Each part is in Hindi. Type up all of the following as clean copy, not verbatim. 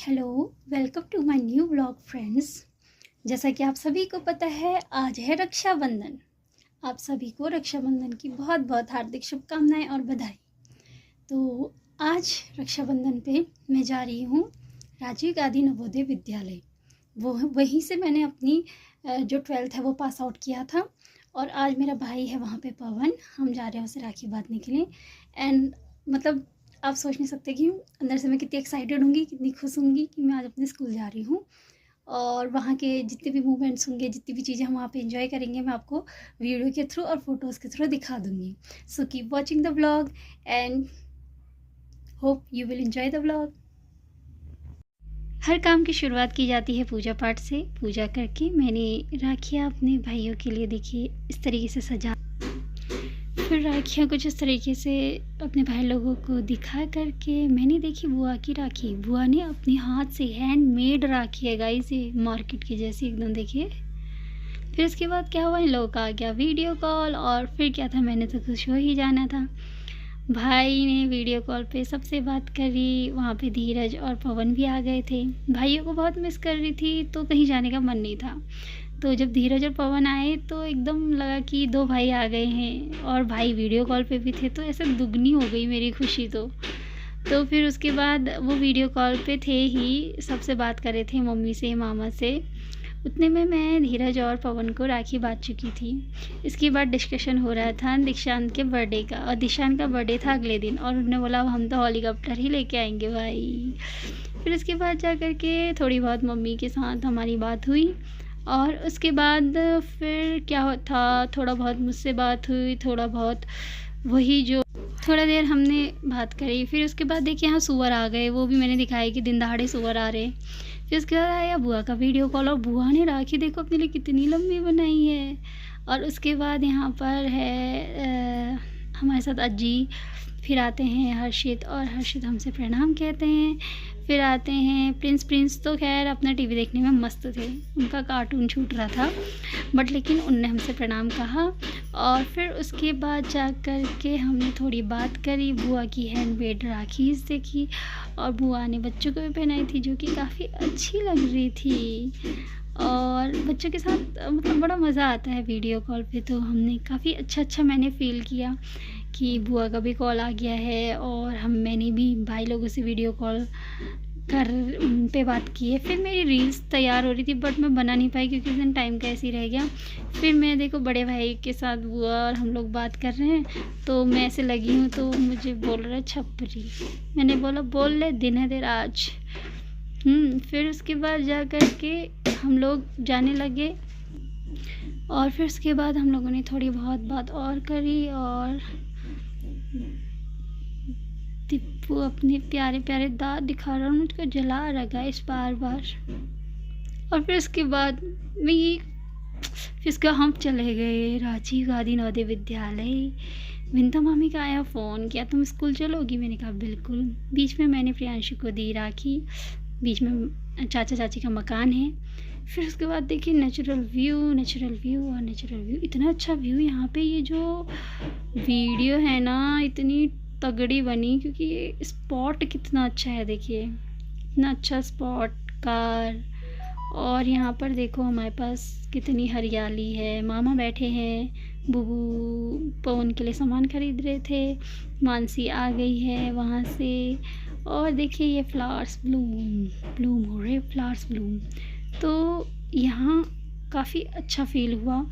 Hello, welcome to my new vlog friends. जैसा कि आप सभी को पता है, आज है रक्षाबंधन। आप सभी को रक्षाबंधन की बहुत बहुत हार्दिक शुभकामनाएं और बधाई। तो आज रक्षाबंधन पे मैं जा रही हूँ राजीव गांधी नवोदय विद्यालय। वहीं से मैंने अपनी जो 12th है वो पास आउट किया था। और आज मेरा भाई है वहाँ पे पवन, हम जा रहे हैं उसे राखी बांधने के लिए। एंड मतलब आप सोच नहीं सकते कि अंदर से मैं कितनी एक्साइटेड होंगी, कितनी खुश होंगी कि मैं आज अपने स्कूल जा रही हूँ। और वहाँ के जितने भी मूवमेंट्स होंगे, जितनी भी चीज़ें हम वहाँ पे एंजॉय करेंगे, मैं आपको वीडियो के थ्रू और फोटोज़ के थ्रू दिखा दूँगी। So keep watching the vlog and hope you will enjoy the vlog. हर काम की शुरुआत की जाती है पूजा पाठ से। पूजा करके मैंने राखियाँ अपने भाइयों के लिए देखिए इस तरीके से सजा, फिर राखियाँ कुछ इस तरीके से अपने भाई लोगों को दिखा करके मैंने देखी बुआ की राखी। बुआ ने अपने हाथ से हैंडमेड राखी है गाइस, ये मार्केट की जैसी एकदम देखिए। फिर उसके बाद क्या हुआ, इन लोगों का आ गया वीडियो कॉल। और फिर क्या था, मैंने तो खुश हो ही जाना था। भाई ने वीडियो कॉल पे सबसे बात करी। वहाँ पे धीरज और पवन भी आ गए थे। भाइयों को बहुत मिस कर रही थी तो कहीं जाने का मन नहीं था। तो जब धीरज और पवन आए तो एकदम लगा कि दो भाई आ गए हैं, और भाई वीडियो कॉल पे भी थे तो ऐसे दुगनी हो गई मेरी खुशी। तो फिर उसके बाद वो वीडियो कॉल पे थे ही, सबसे बात कर रहे थे, मम्मी से, मामा से। उतने में मैं धीरज और पवन को राखी बांध चुकी थी। इसके बाद डिस्कशन हो रहा था दीक्षांत के बर्थडे का, और दीक्षांत का बर्थडे था अगले दिन, और उन्होंने बोला हम तो हेलीकॉप्टर ही लेके आएंगे भाई। फिर उसके बाद जा कर के थोड़ी बहुत मम्मी के साथ हमारी बात हुई। और उसके बाद फिर क्या था, थोड़ा बहुत मुझसे बात हुई, थोड़ा बहुत वही जो थोड़ा देर हमने बात करी। फिर उसके बाद देखिए यहाँ सूअर आ गए, वो भी मैंने दिखाया कि दिन दहाड़े सूअर आ रहे। फिर उसके बाद आया बुआ का वीडियो कॉल, और बुआ ने राखी देखो अपने लिए कितनी लंबी बनाई है। और उसके बाद यहाँ पर है हमारे साथ अज्जी। फिर आते हैं हर्षित, और हर्षित हमसे प्रणाम कहते हैं। फिर आते हैं प्रिंस तो खैर अपना टीवी देखने में मस्त थे, उनका कार्टून छूट रहा था, बट लेकिन उनने हमसे प्रणाम कहा। और फिर उसके बाद जा कर के हमने थोड़ी बात करी, बुआ की हैंडमेड राखीज़ देखी, और बुआ ने बच्चों को भी पहनाई थी जो कि काफ़ी अच्छी लग रही थी। और बच्चों के साथ मतलब बड़ा मज़ा आता है वीडियो कॉल पे, तो हमने काफ़ी अच्छा मैंने फ़ील किया कि बुआ का भी कॉल आ गया है। और मैंने भी भाई लोगों से वीडियो कॉल कर उन पे बात की है। फिर मेरी रील्स तैयार हो रही थी, बट मैं बना नहीं पाई क्योंकि उस दिन टाइम का ऐसे ही रह गया। फिर मैं देखो बड़े भाई के साथ बुआ और हम लोग बात कर रहे हैं, तो मैं ऐसे लगी हूँ तो मुझे बोल रहा है छपरी। मैंने बोला बोल ले, दिन है तेरा आज। फिर उसके बाद जा कर के हम लोग जाने लगे। और फिर उसके बाद हम लोगों ने थोड़ी बहुत बात और करी, और टिप्पू अपने प्यारे प्यारे दांत दिखा रहा, मुझको जला रहा है इस बार। और फिर उसके बाद फिर उसके हम चले गए राजीव गांधी नवोदय विद्यालय। विंता मामी का आया फ़ोन, किया तुम स्कूल चलोगी? मैंने कहा बिल्कुल। बीच में मैंने प्रियांशु को दी राखी, बीच में चाचा चाची का मकान है। फिर उसके बाद देखिए नेचुरल व्यू, इतना अच्छा व्यू यहाँ पे। ये जो वीडियो है ना इतनी तगड़ी बनी, क्योंकि ये स्पॉट कितना अच्छा है, देखिए इतना अच्छा स्पॉट कार। और यहाँ पर देखो हमारे पास कितनी हरियाली है। मामा बैठे हैं, बुबू पवन के लिए सामान खरीद रहे थे, मानसी आ गई है वहाँ से। और देखिए ये फ्लावर्स ब्लूम हो रहे, फ्लावर्स ब्लूम। तो यहाँ काफ़ी अच्छा फील हुआ।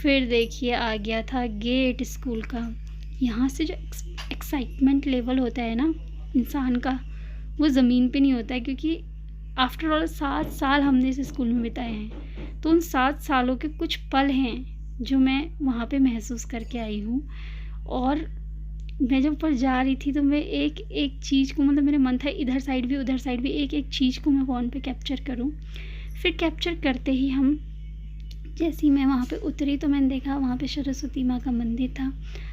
फिर देखिए आ गया था गेट स्कूल का। यहाँ से जो एक्साइटमेंट लेवल होता है ना इंसान का, वो ज़मीन पे नहीं होता है, क्योंकि आफ्टर ऑल 7 साल हमने इस स्कूल में बिताए हैं। तो उन 7 सालों के कुछ पल हैं जो मैं वहाँ पे महसूस करके आई हूँ। और मैं जब ऊपर जा रही थी तो मैं एक एक चीज़ को, मतलब मेरा मन था इधर साइड भी उधर साइड भी एक एक चीज़ को मैं फ़ोन पे कैप्चर करूँ। फिर कैप्चर करते ही हम, जैसे ही मैं वहाँ पे उतरी तो मैंने देखा वहाँ पे सरस्वती माँ का मंदिर था।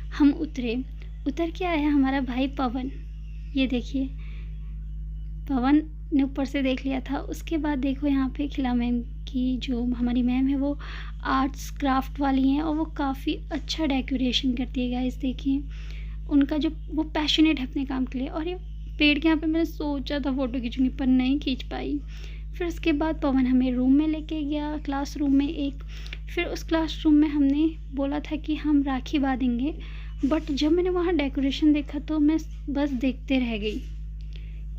हम उतर के आया हमारा भाई पवन। ये देखिए पवन ने ऊपर से देख लिया था। उसके बाद देखो यहाँ पे खिला मैम की, जो हमारी मैम है वो आर्ट्स क्राफ्ट वाली हैं, और वो काफ़ी अच्छा डेकोरेशन करती है गाइस। देखिए उनका जो वो पैशनेट है अपने काम के लिए। और ये पेड़ के यहाँ पे मैंने सोचा था फ़ोटो खींचूँगी पर नहीं खींच पाई। फिर उसके बाद पवन हमें रूम में लेके गया, क्लासरूम में एक। फिर उस क्लासरूम में हमने बोला था कि हम राखी बाँधेंगे, बट जब मैंने वहाँ डेकोरेशन देखा तो मैं बस देखते रह गई,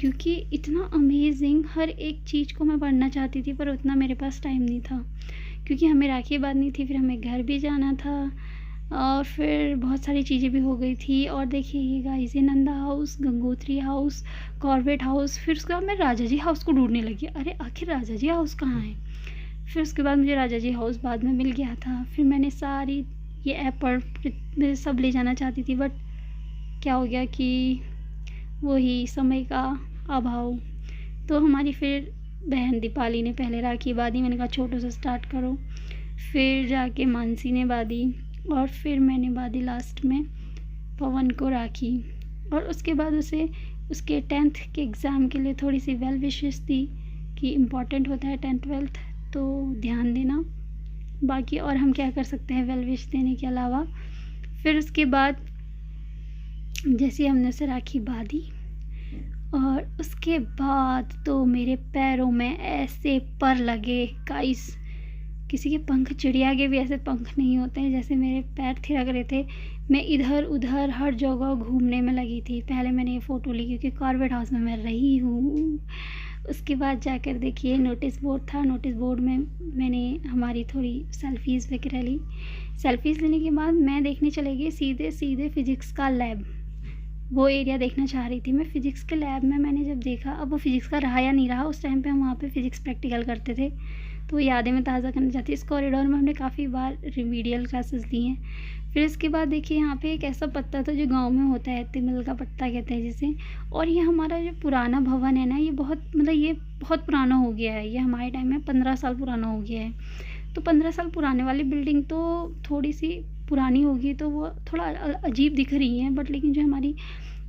क्योंकि इतना अमेजिंग हर एक चीज़ को मैं पढ़ना चाहती थी, पर उतना मेरे पास टाइम नहीं था, क्योंकि हमें राखी बाँधनी थी, फिर हमें घर भी जाना था और फिर बहुत सारी चीज़ें भी हो गई थी। और देखिए ये गाइस, ये Nanda house, Gangotri house, Corbett house, फिर उसके बाद मैं राजा जी हाउस को ढूंढने लगी, अरे आखिर राजा जी हाउस कहाँ है। फिर उसके बाद मुझे राजा जी हाउस बाद में मिल गया था। फिर मैंने सारी ये ऐप पर सब ले जाना चाहती थी, बट क्या हो गया कि वही समय का अभाव। तो हमारी फिर बहन दीपाली ने पहले राखी बाँधी, मैंने कहा छोटों से स्टार्ट करो। फिर जाके मानसी ने बाँधी और फिर मैंने बाँधी लास्ट में पवन को राखी। और उसके बाद उसे उसके 10th के एग्ज़ाम के लिए थोड़ी सी वेल विशेस दी कि इम्पॉर्टेंट होता है 10th 12th, तो ध्यान देना। बाकी और हम क्या कर सकते हैं वेल विश देने के अलावा। फिर उसके बाद जैसे हमने उसे राखी बाँधी और उसके बाद तो मेरे पैरों में ऐसे पर लगे गाइस, किसी के पंख, चिड़िया के भी ऐसे पंख नहीं होते हैं, जैसे मेरे पैर थिरक रहे थे। मैं इधर उधर हर जगह घूमने में लगी थी। पहले मैंने ये फ़ोटो ली क्योंकि कॉर्बेट हाउस में मैं रही हूँ। उसके बाद जाकर देखिए नोटिस बोर्ड था, नोटिस बोर्ड में मैंने हमारी थोड़ी सेल्फ़ीज़ वगैरह ली। सेल्फ़ीज़ लेने के बाद मैं देखने चले गई सीधे सीधे फ़िज़िक्स का लैब, वो एरिया देखना चाह रही थी मैं। फ़िज़िक्स के लैब में मैंने जब देखा, अब वो फ़िज़िक्स का रहा या नहीं रहा, उस टाइम पे हम वहाँ पे फ़िज़िक्स प्रैक्टिकल करते थे, तो यादें मैं ताज़ा करना चाहती। इस कॉरिडोर में हमने काफ़ी बार रिमीडियल क्लासेस ली हैं। फिर इसके बाद देखिए यहाँ पे एक ऐसा पत्ता था जो गांव में होता है, तिमिल का पत्ता कहते हैं जिसे। और ये हमारा जो पुराना भवन है ना, ये बहुत पुराना हो गया है। ये हमारे टाइम में 15 साल पुराना हो गया है। तो 15 साल पुराने वाली बिल्डिंग तो थोड़ी सी पुरानी होगी, तो वो थोड़ा अजीब दिख रही है, बट लेकिन जो हमारी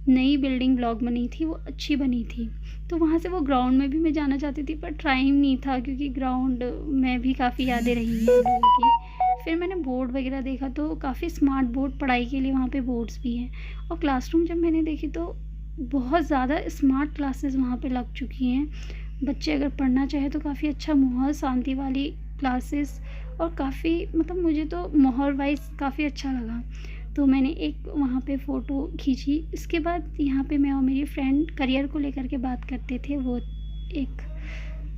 नई बिल्डिंग ब्लॉक बनी थी वो अच्छी बनी थी। तो वहाँ से वो ग्राउंड में भी मैं जाना चाहती थी, पर टाइम नहीं था, क्योंकि ग्राउंड में भी काफ़ी यादें रही हैं हम लोगों की। फिर मैंने बोर्ड वगैरह देखा तो काफ़ी स्मार्ट बोर्ड, पढ़ाई के लिए वहाँ पे बोर्ड्स भी हैं। और क्लासरूम जब मैंने देखी तो बहुत ज़्यादा स्मार्ट क्लासेस वहाँ पे लग चुकी हैं। बच्चे अगर पढ़ना चाहे तो काफ़ी अच्छा माहौल, शांति वाली क्लासेस, और काफ़ी मतलब मुझे तो माहौल वाइज काफ़ी अच्छा लगा। तो मैंने एक वहाँ पे फ़ोटो खींची। इसके बाद यहाँ पे मैं और मेरी फ्रेंड करियर को लेकर के बात करते थे, वो एक।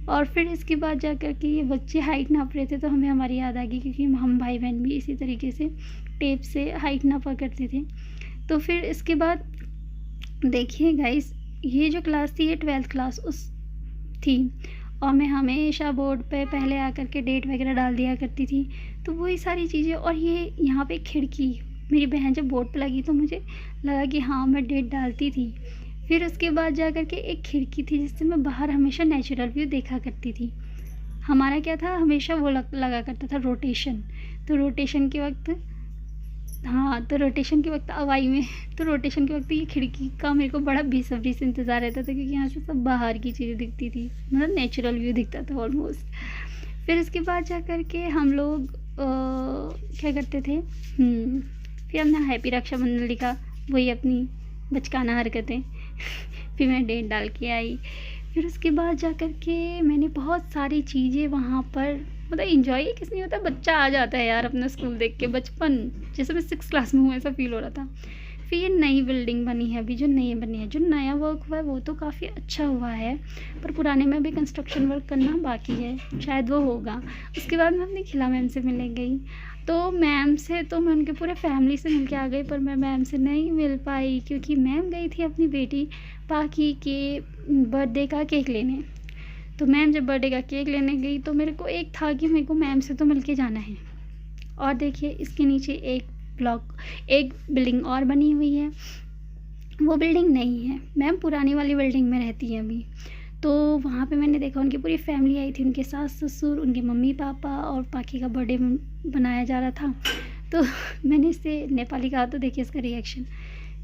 और फिर इसके बाद जा कर के ये बच्चे हाइट नाप रहे थे, तो हमें हमारी याद आ गई, क्योंकि हम भाई बहन भी इसी तरीके से टेप से हाइट नापा करते थे। तो फिर इसके बाद देखिए गाइस, ये जो क्लास थी ये 12th क्लास उस थी, और मैं हमेशा बोर्ड पे पहले आकर के डेट वगैरह डाल दिया करती थी। तो वही सारी चीज़ें। और ये यहाँ पे खिड़की, मेरी बहन जब बोर्ड पे लगी तो मुझे लगा कि हाँ मैं डेट डालती थी। फिर उसके बाद जा कर के एक खिड़की थी जिससे मैं बाहर हमेशा नेचुरल व्यू देखा करती थी। हमारा क्या था, हमेशा वो लगा करता था रोटेशन। तो रोटेशन के वक्त हवाई में, तो रोटेशन के वक्त ये खिड़की का मेरे को बड़ा बेसब्री से इंतज़ार रहता था, क्योंकि यहाँ से सब बाहर की चीज़ें दिखती थी, मतलब नेचुरल व्यू दिखता था ऑलमोस्ट। फिर इसके बाद जा कर के हम लोग क्या करते थे, फिर हमने हैप्पी रक्षाबंधन लिखा, वही अपनी बचकाना हरकतें। फिर मैं डेट डाल के आई। फिर उसके बाद जा कर के मैंने बहुत सारी चीज़ें वहाँ पर, मतलब इंजॉय किस नहीं होता, बच्चा आ जाता है यार अपना स्कूल देख के, बचपन जैसे मैं 6th क्लास में हूँ ऐसा फील हो रहा था। फिर ये नई बिल्डिंग बनी है अभी, जो नई बनी है, जो नया वर्क हुआ है वो तो काफ़ी अच्छा हुआ है, पर पुराने में भी कंस्ट्रक्शन वर्क करना बाकी है, शायद वो होगा। उसके बाद मैं अपनी खिला मैम से मिलने गई, तो मैम से तो मैं उनके पूरे फैमिली से मिल के आ गई, पर मैं मैम से नहीं मिल पाई, क्योंकि मैम गई थी अपनी बेटी पाकी के बर्थडे का केक लेने। तो मैम जब बर्थडे का केक लेने गई तो मेरे को एक था कि मेरे को मैम से तो मिल के जाना है। और देखिए इसके नीचे एक बिल्डिंग और बनी हुई है, वो बिल्डिंग नहीं है, मैम पुरानी वाली बिल्डिंग में रहती है अभी। तो वहाँ पे मैंने देखा उनकी पूरी फैमिली आई थी, उनके सास ससुर, उनके मम्मी पापा, और पाकी का बर्थडे बनाया जा रहा था। तो मैंने इससे नेपाली कहा, तो देखिए इसका रिएक्शन।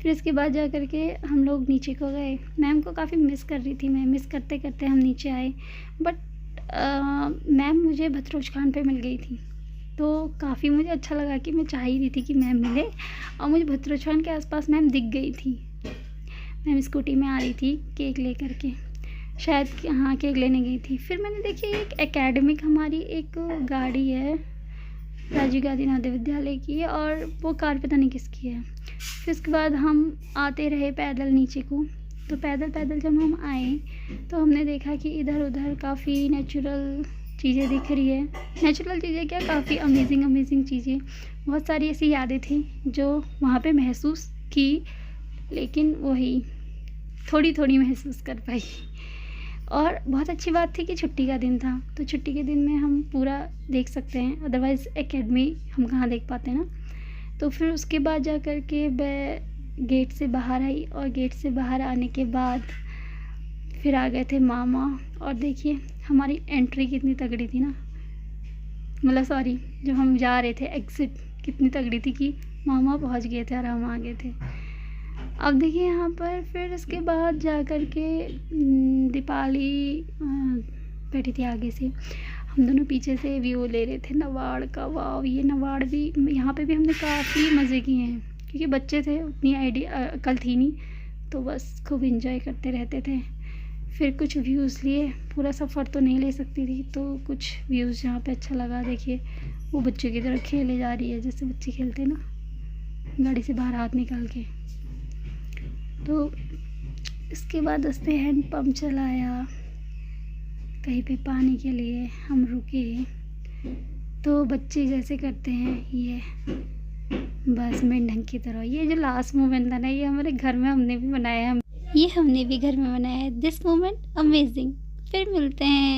फिर इसके बाद जा कर के हम लोग नीचे को गए, मैम को काफ़ी मिस कर रही थी मैं, मिस करते करते हम नीचे आए। बट मैम मुझे भतरोज खान पे मिल गई थी, तो काफ़ी मुझे अच्छा लगा कि मैं चाह ही रही थी कि मैम मिले, और मुझे भतरोज खान के आसपास मैम दिख गई थी। मैं स्कूटी में आ रही थी केक लेकर के, शायद हाँ केक लेने गई थी। फिर मैंने देखी एक एकेडमिक हमारी एक गाड़ी है, राजीव गांधी नवोदय विद्यालय की है, और वो कार पता नहीं किसकी है। फिर उसके बाद हम आते रहे पैदल नीचे को। तो पैदल पैदल जब हम आए तो हमने देखा कि इधर उधर काफ़ी नेचुरल चीज़ें दिख रही है। नेचुरल चीज़ें क्या, काफ़ी अमेजिंग चीज़ें। बहुत सारी ऐसी यादें थी जो वहाँ पे महसूस की, लेकिन वही थोड़ी थोड़ी महसूस कर पाई। और बहुत अच्छी बात थी कि छुट्टी का दिन था, तो छुट्टी के दिन में हम पूरा देख सकते हैं, अदरवाइज़ एकेडमी हम कहाँ देख पाते हैं ना। तो फिर उसके बाद जा कर के मैं गेट से बाहर आई, और गेट से बाहर आने के बाद फिर आ गए थे मामा। और देखिए हमारी एंट्री कितनी तगड़ी थी ना, मतलब सॉरी जब हम जा रहे थे एग्ज़िट कितनी तगड़ी थी कि मामा पहुंच गए थे और हम आ गए थे। अब देखिए यहाँ पर फिर उसके बाद जा कर के दीपाली बैठी थी आगे से, हम दोनों पीछे से व्यू ले रहे थे नवाड़ का। वाव, ये नवाड़ भी, यहाँ पे भी हमने काफ़ी मज़े किए हैं, क्योंकि बच्चे थे, उतनी आइडिया अकल थी नहीं, तो बस खूब इंजॉय करते रहते थे। फिर कुछ व्यूज़ लिए, पूरा सफ़र तो नहीं ले सकती थी, तो कुछ व्यूज़ जहाँ पे अच्छा लगा। देखिए वो बच्चों की तरह खेले जा रही है, जैसे बच्चे खेलते ना, गाड़ी से बाहर हाथ निकाल के। तो इसके बाद उसने हैंड पंप चलाया, कहीं पे पानी के लिए हम रुके, तो बच्चे जैसे करते हैं ये बस मेंढक की तरह। ये जो लास्ट मोमेंट था ना, ये हमारे घर में हमने भी बनाया है, ये हमने भी घर में बनाया है। This moment amazing. फिर मिलते हैं।